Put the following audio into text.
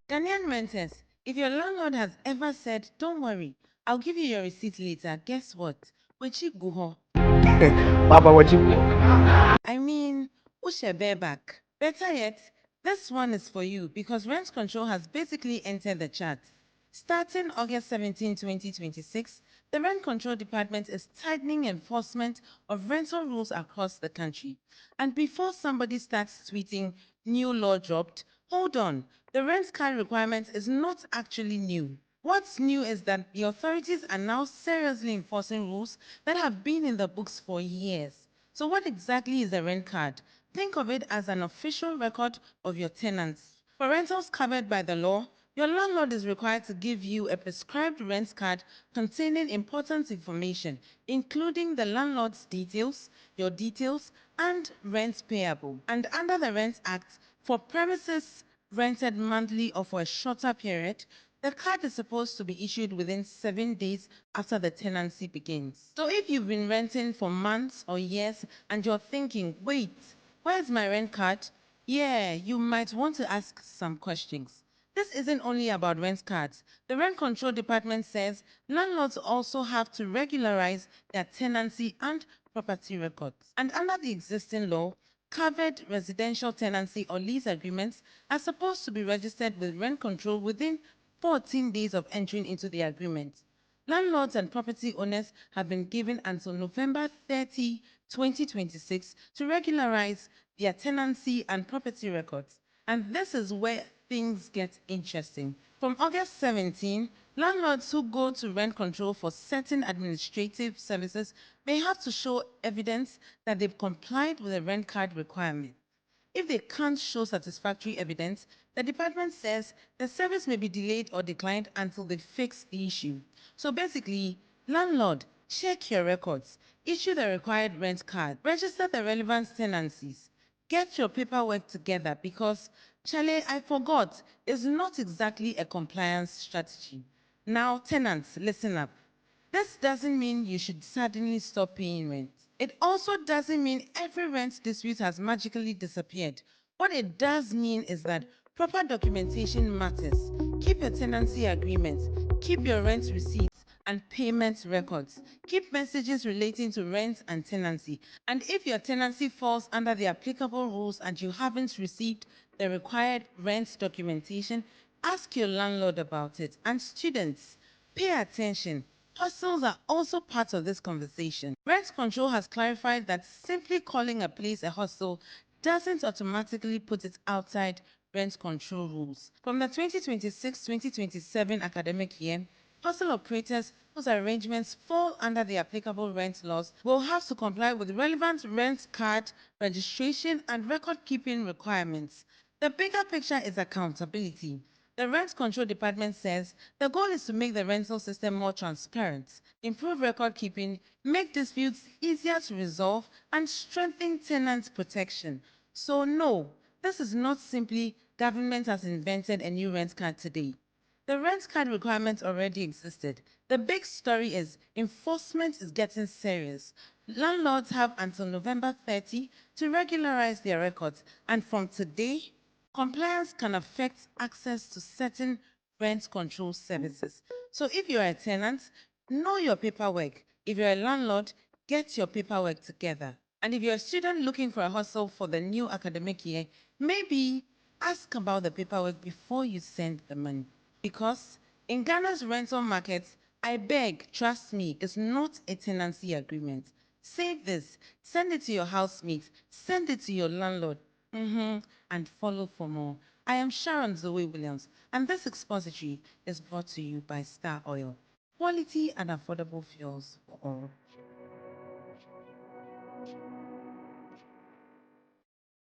Ghanaian renters, if your landlord has ever said, "Don't worry, I'll give you your receipt later," guess what? Wechi guho. Baba, what you? I mean, Ushe back. Better yet, this one is for you because rent control has basically entered the chat. Starting August 17, 2026, the Rent Control Department is tightening enforcement of rental rules across the country. And before somebody starts tweeting, "New law dropped," hold on, the rent card requirement is not actually new. What's new is that the authorities are now seriously enforcing rules that have been in the books for years. So what exactly is a rent card? Think of it as an official record of your tenants. For rentals covered by the law, your landlord is required to give you a prescribed rent card containing important information, including the landlord's details, your details, and rent payable. And under the Rent Act, for premises rented monthly or for a shorter period, the card is supposed to be issued within 7 days after the tenancy begins. So if you've been renting for months or years and you're thinking, "Wait, where's my rent card?" Yeah, you might want to ask some questions. This isn't only about rent cards. The Rent Control Department says landlords also have to regularize their tenancy and property records. And under the existing law, covered residential tenancy or lease agreements are supposed to be registered with rent control within 14 days of entering into the agreement. Landlords and property owners have been given until November 30, 2026 to regularize their tenancy and property records. And this is where things get interesting. From August 17, landlords who go to rent control for certain administrative services may have to show evidence that they've complied with the rent card requirement. If they can't show satisfactory evidence, the department says the service may be delayed or declined until they fix the issue. So basically, landlord, check your records, issue the required rent card, register the relevant tenancies, get your paperwork together because, Chale, I forgot, is not exactly a compliance strategy. Now, tenants, listen up. This doesn't mean you should suddenly stop paying rent. It also doesn't mean every rent dispute has magically disappeared. What it does mean is that proper documentation matters. Keep your tenancy agreements, keep your rent receipts and payment records. Keep messages relating to rent and tenancy. And if your tenancy falls under the applicable rules and you haven't received the required rent documentation, ask your landlord about it. And students, pay attention. Hostels are also part of this conversation. Rent control has clarified that simply calling a place a hostel doesn't automatically put it outside rent control rules. From the 2026-2027 academic year, hostel operators whose arrangements fall under the applicable rent laws will have to comply with relevant rent card registration and record keeping requirements. The bigger picture is accountability. The Rent Control Department says the goal is to make the rental system more transparent, improve record keeping, make disputes easier to resolve, and strengthen tenant protection. So no, this is not simply government has invented a new rent card today. The rent card requirement already existed. The big story is enforcement is getting serious. Landlords have until November 30 to regularize their records, and from today, compliance can affect access to certain rent control services. So if you're a tenant, know your paperwork. If you're a landlord, get your paperwork together. And if you're a student looking for a hostel for the new academic year, maybe ask about the paperwork before you send the money. Because in Ghana's rental market, I beg, trust me, it's not a tenancy agreement. Save this, send it to your housemate, send it to your landlord, and follow for more. I am Sharon Zoe Williams, and this expository is brought to you by Star Oil. Quality and affordable fuels for all.